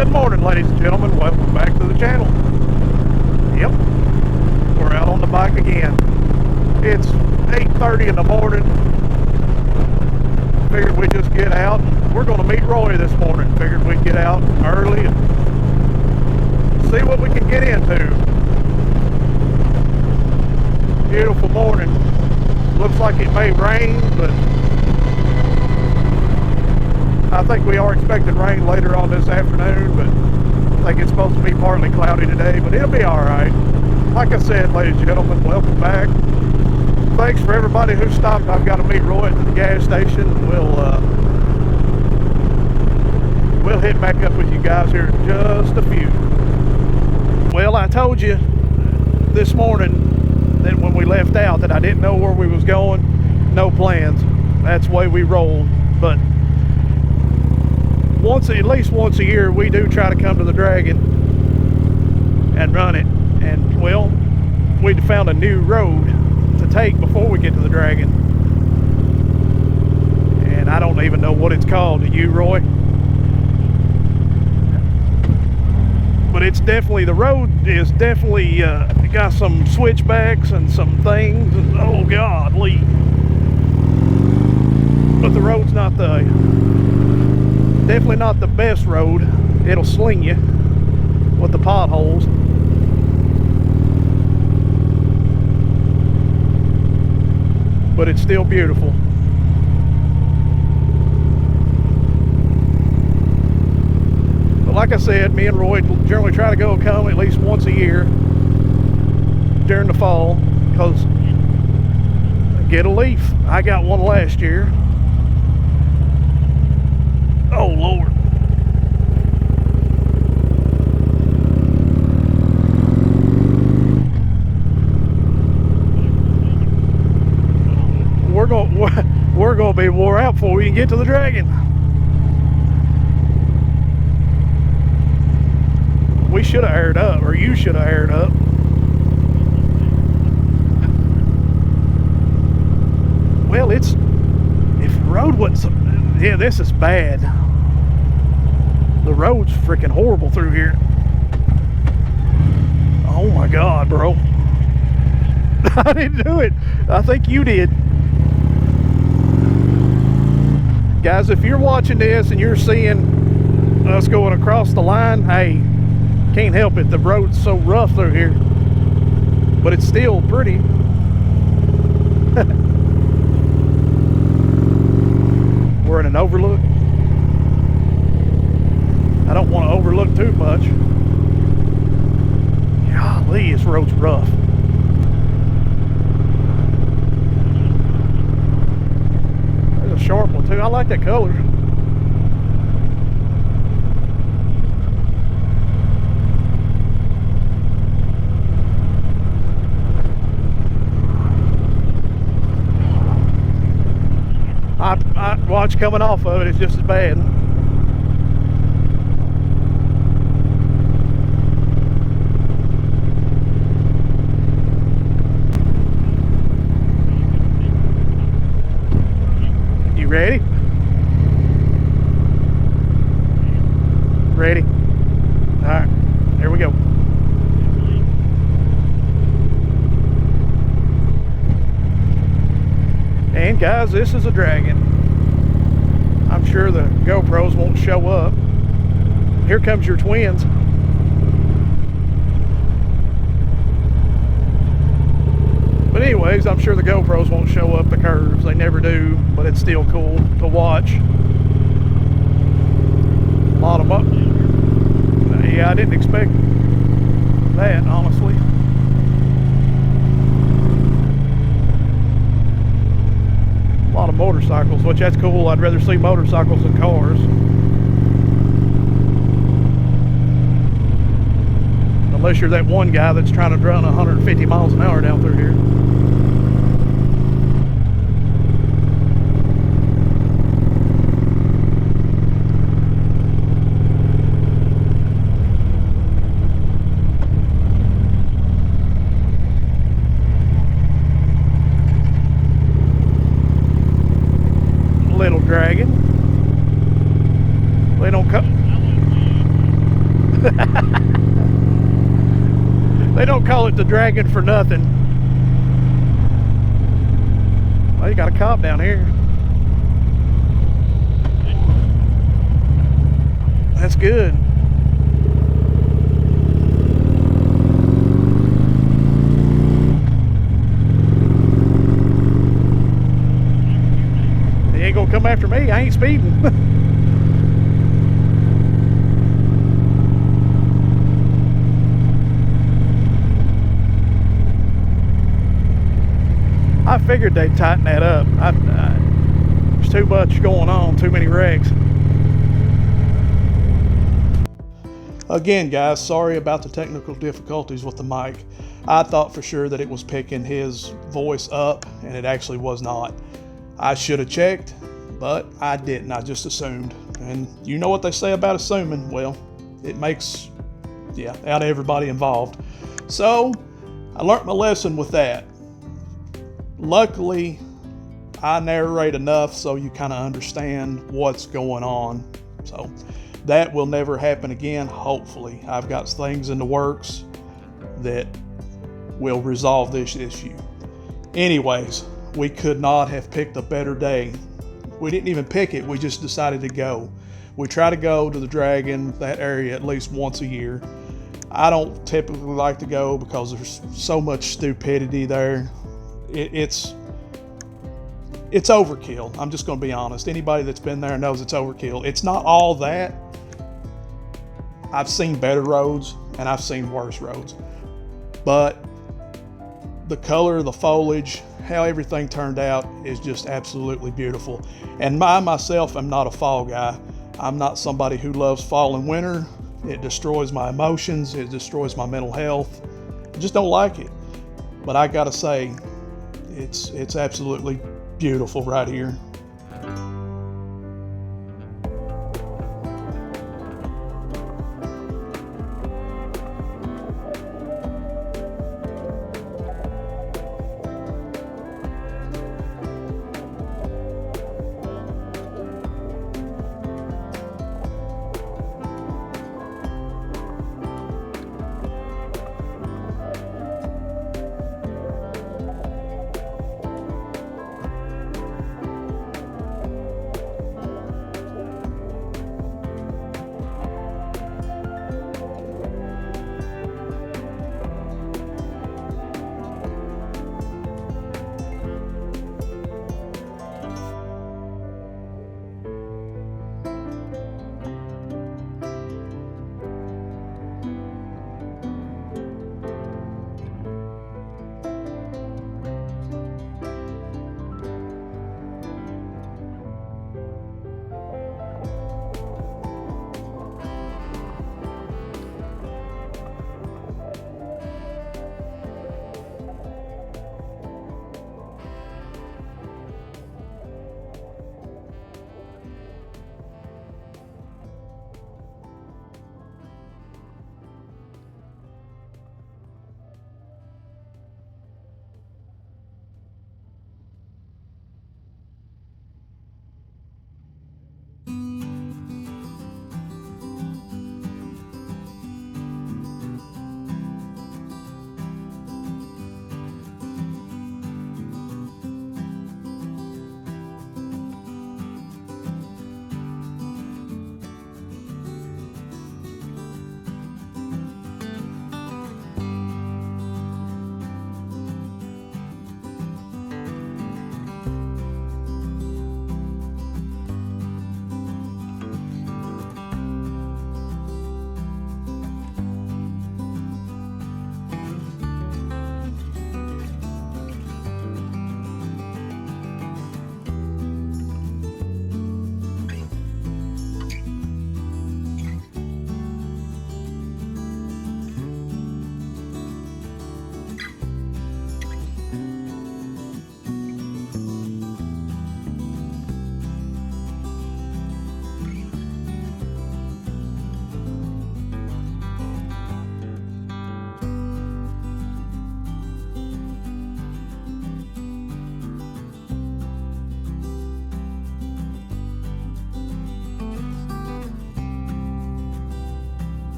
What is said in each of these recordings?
Good morning, ladies and gentlemen. Welcome back to the channel. Yep, we're out on the bike again. It's 8:30 in the morning. Figured we'd just get out. We're going to meet Roy this morning. Figured we'd get out early and see what we can get into. Beautiful morning. Looks like it may rain, but I think we are expecting rain later on this afternoon, but I think it's supposed to be partly cloudy today, but it'll be alright. Like I said, ladies and gentlemen, welcome back. Thanks for everybody who stopped. I've got to meet Roy at the gas station. We'll hit back up with you guys here in just a few. Well, I told you this morning that when we left out that I didn't know where we was going, no plans. That's the way we rolled, but at least once a year we do try to come to the Dragon and run it. And well, we found a new road to take before we get to the Dragon, and I don't even know what it's called. Do you, Roy? But it's definitely, the road is definitely got some switchbacks and some things, and oh god, Lee. But the road's not definitely not the best road. It'll sling you with the potholes. But it's still beautiful. But like I said, me and Roy generally try to come at least once a year during the fall, because get a leaf. I got one last year. Oh Lord. We're going to be wore out before we can get to the Dragon. We should have aired up, or you should have aired up. Well, if the road wasn't, yeah, this is bad. The road's freaking horrible through here. Oh my god, bro. I didn't do it. I think you did. Guys, if you're watching this and you're seeing us going across the line, hey, can't help it. The road's so rough through here. But it's still pretty. We're in an overlook. I don't want to overlook too much. Golly, this road's rough. There's a sharp one too. I like that color. I watch coming off of it, it's just as bad. You ready? Ready? Alright, here we go. And guys, this is a Dragon. I'm sure the GoPros won't show up. Here comes your twins. But anyways, I'm sure the GoPros won't show up the curves. They never do, but it's still cool to watch. A lot of them. Yeah, I didn't expect that, honestly. A lot of motorcycles, which that's cool. I'd rather see motorcycles than cars. Unless you're that one guy that's trying to run 150 miles an hour down through here. Little Dragon. They don't come. They don't call it the Dragon for nothing. Well, you got a cop down here. That's good. He ain't gonna come after me. I ain't speeding. I figured they'd tighten that up. There's too much going on, too many wrecks. Again, guys, sorry about the technical difficulties with the mic. I thought for sure that it was picking his voice up, and it actually was not. I should have checked, but I didn't. I just assumed. And you know what they say about assuming. Well, it makes, out of everybody involved. So I learned my lesson with that. Luckily, I narrate enough so you kind of understand what's going on. So that will never happen again, hopefully. I've got things in the works that will resolve this issue. Anyways, we could not have picked a better day. We didn't even pick it, we just decided to go. We try to go to the Dragon, that area, at least once a year. I don't typically like to go because there's so much stupidity there. It's overkill. I'm just going to be honest. Anybody that's been there knows it's overkill. It's not all that. I've seen better roads and I've seen worse roads. But the color, the foliage, how everything turned out is just absolutely beautiful. And I myself am not a fall guy. I'm not somebody who loves fall and winter. It destroys my emotions. It destroys my mental health. I just don't like it. But I gotta say, it's absolutely beautiful right here.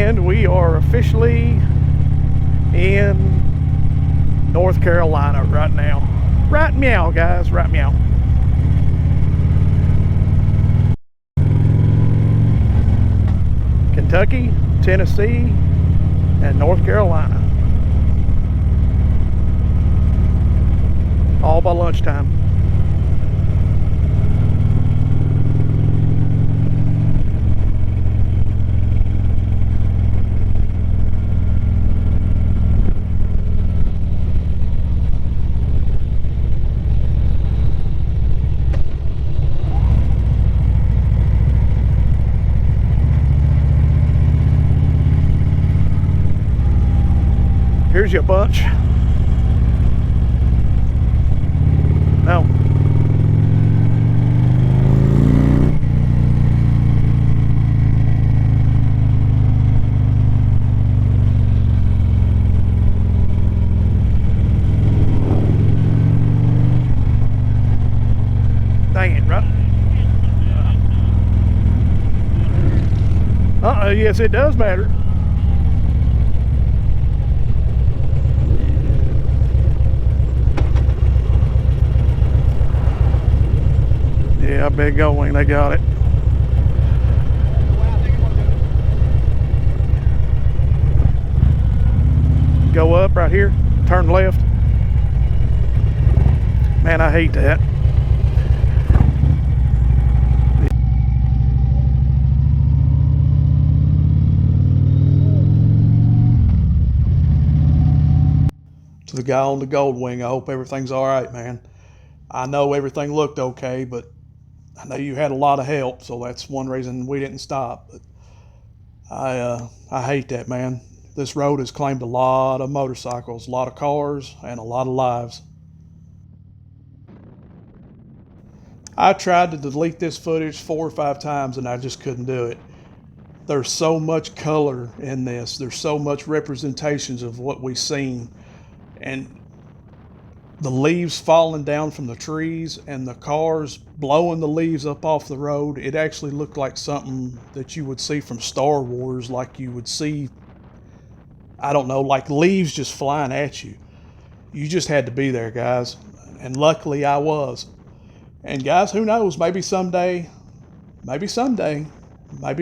And we are officially in North Carolina right now. Right meow, guys, right meow. Kentucky, Tennessee, and North Carolina. All by lunchtime. Here's your bunch. No. Dang it, right? Yes, it does matter. Yeah, big going, they got it. Go up right here, turn left. Man, I hate that. To the guy on the Gold Wing, I hope everything's all right, man. I know everything looked okay, but I know you had a lot of help, so that's one reason we didn't stop. But I hate that, man. This road has claimed a lot of motorcycles, a lot of cars, and a lot of lives. I tried to delete this footage 4 or 5 times and I just couldn't do it. There's so much color in this. There's so much representations of what we've seen. And the leaves falling down from the trees and the cars blowing the leaves up off the road, it actually looked like something that you would see from Star Wars, like you would see, I don't know, like leaves just flying at you. You just had to be there, guys. And luckily I was. And guys, who knows, maybe someday, maybe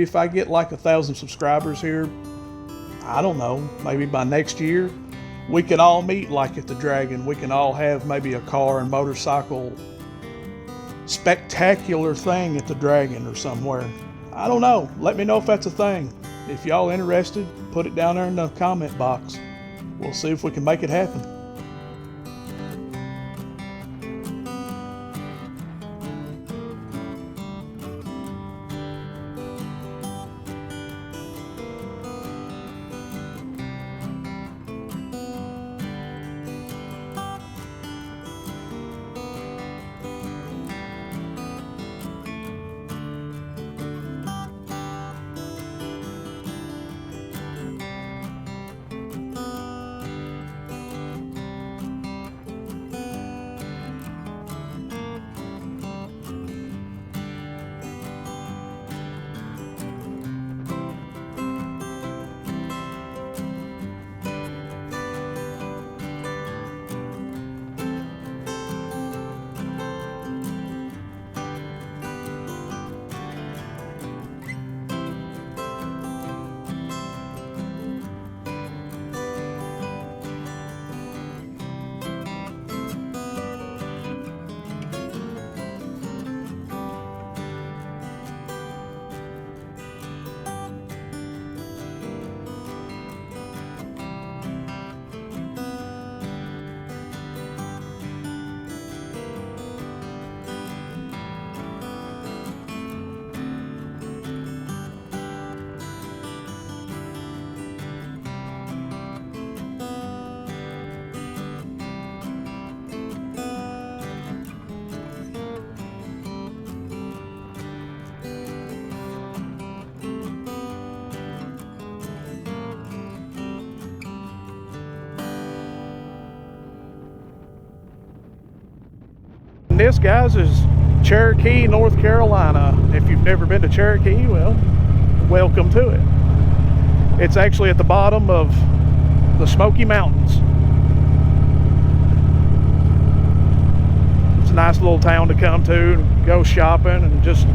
if I get like 1,000 subscribers here, I don't know, maybe by next year, we can all meet like at the Dragon. We can all have maybe a car and motorcycle spectacular thing at the Dragon or somewhere. I don't know. Let me know if that's a thing. If y'all interested, put it down there in the comment box. We'll see if we can make it happen. This, guys, is Cherokee, North Carolina. If you've never been to Cherokee, well, welcome to it. It's actually at the bottom of the Smoky Mountains. It's a nice little town to come to and go shopping and just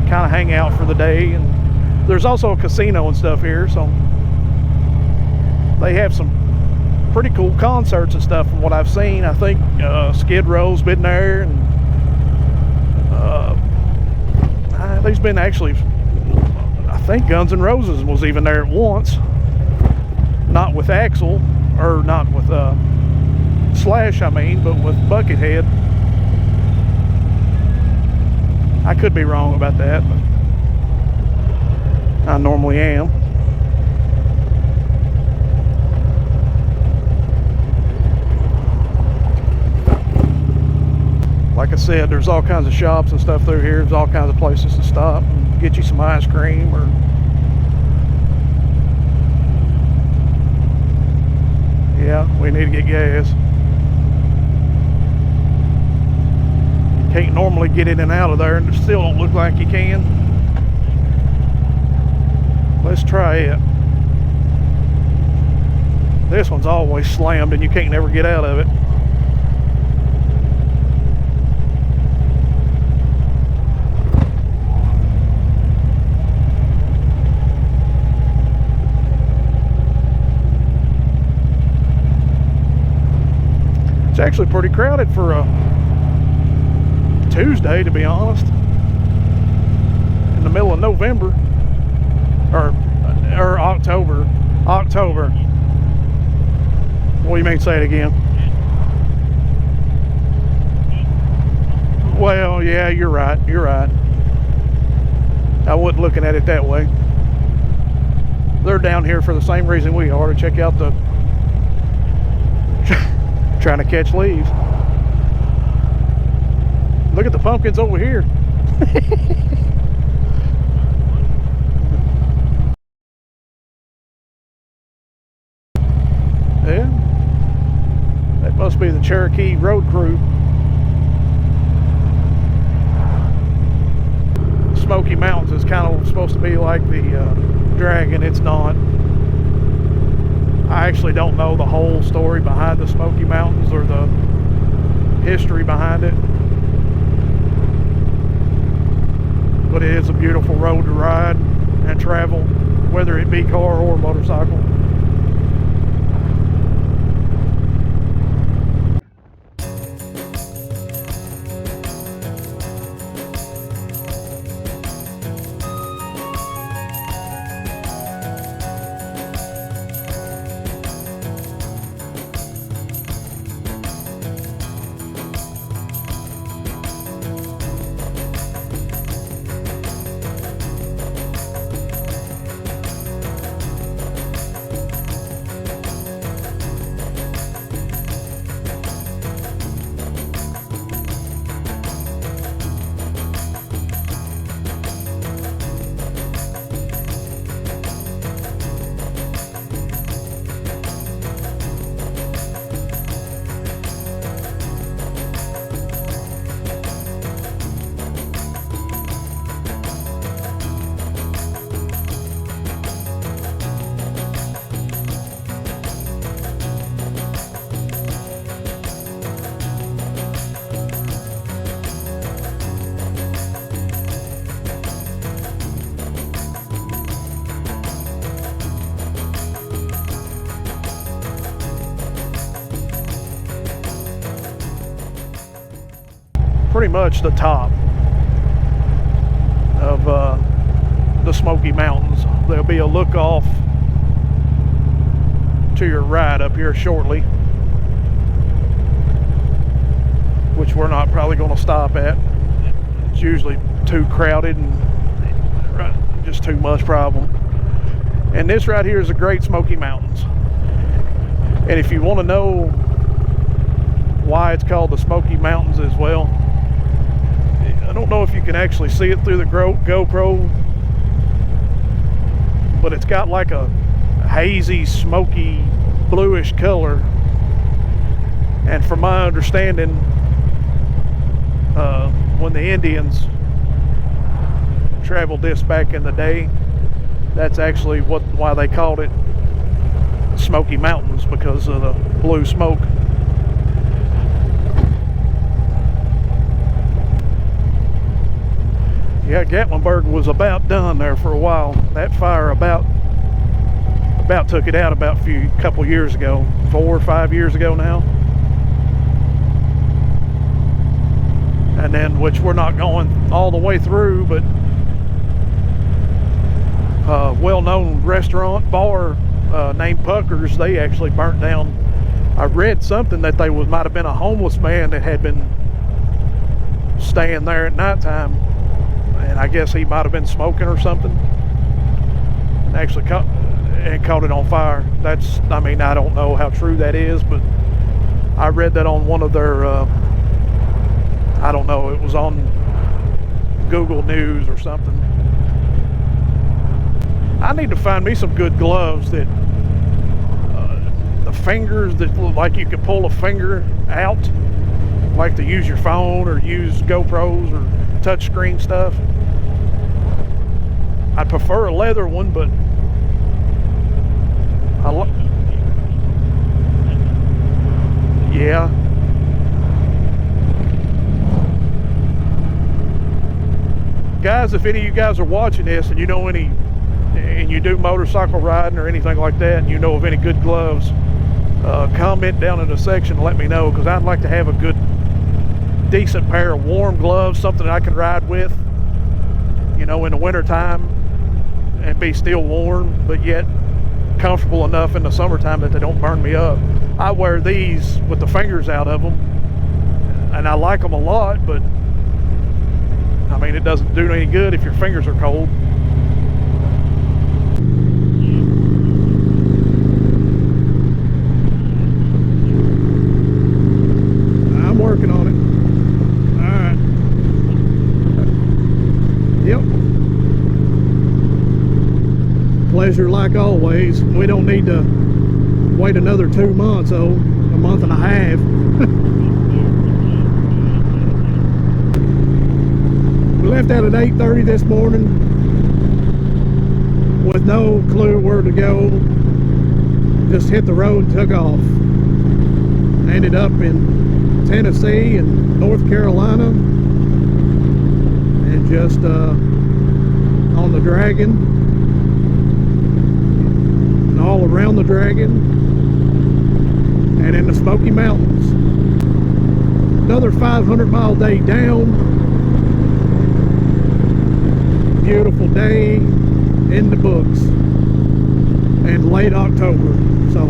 kind of hang out for the day. And there's also a casino and stuff here, so they have some pretty cool concerts and stuff from what I've seen. I think Skid Row's been there, and there's been actually, I think Guns N' Roses was even there at once. Not with Axl, or not with Slash, I mean, but with Buckethead. I could be wrong about that, but I normally am. Like I said, there's all kinds of shops and stuff through here. There's all kinds of places to stop and get you some ice cream, or yeah, we need to get gas. You can't normally get in and out of there, and it still don't look like you can. Let's try it. This one's always slammed and you can't never get out of it. It's actually pretty crowded for a Tuesday, to be honest. In the middle of November, or October. What do you mean? Say it again. Well, yeah, you're right. You're right. I wasn't looking at it that way. They're down here for the same reason we are, to check out the trying to catch leaves. Look at the pumpkins over here. Yeah, that must be the Cherokee road crew. Smoky Mountains is kind of supposed to be like the Dragon. It's not. I actually don't know the whole story behind the Smoky Mountains or the history behind it, but it is a beautiful road to ride and travel, whether it be car or motorcycle. Pretty much the top of the Smoky Mountains. There'll be a look off to your right up here shortly, which we're not probably going to stop at. It's usually too crowded and just too much problem. And this right here is the Great Smoky Mountains. And if you want to know why it's called the Smoky Mountains as well, I don't know if you can actually see it through the GoPro, but it's got like a hazy, smoky, bluish color. And from my understanding, when the Indians traveled this back in the day, That's actually why they called it Smoky Mountains, because of the blue smoke. Yeah, Gatlinburg was about done there for a while. That fire about took it out about a couple years ago, 4 or 5 years ago now. And then, which we're not going all the way through, but well-known restaurant bar named Pucker's, they actually burnt down. I read something that might have been a homeless man that had been staying there at nighttime, and I guess he might have been smoking or something, and actually caught it on fire. I mean, I don't know how true that is, but I read that on one of their I don't know, it was on Google News or something. I need to find me some good gloves that the fingers that look like you could pull a finger out, like to use your phone or use GoPros or touchscreen stuff. I'd prefer a leather one, but yeah. Guys, if any of you guys are watching this and you know and you do motorcycle riding or anything like that, and you know of any good gloves, comment down in the section and let me know, because I'd like to have a good, decent pair of warm gloves, something that I can ride with, you know, in the winter time and be still warm, but yet comfortable enough in the summertime that they don't burn me up. I wear these with the fingers out of them, and I like them a lot, but I mean, it doesn't do any good if your fingers are cold. I'm working on it. All right. Yep. Pleasure like always. We don't need to wait another 2 months, a month and a half. We left out at 8:30 this morning with no clue where to go. Just hit the road and took off. Ended up in Tennessee and North Carolina, and just on the Dragon and all around the Dragon and in the Smoky Mountains. Another 500-mile day down. Beautiful day in the books, and late October. So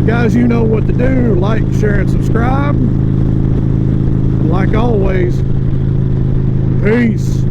guys, you know what to do. Like, share, and subscribe. And like always, peace.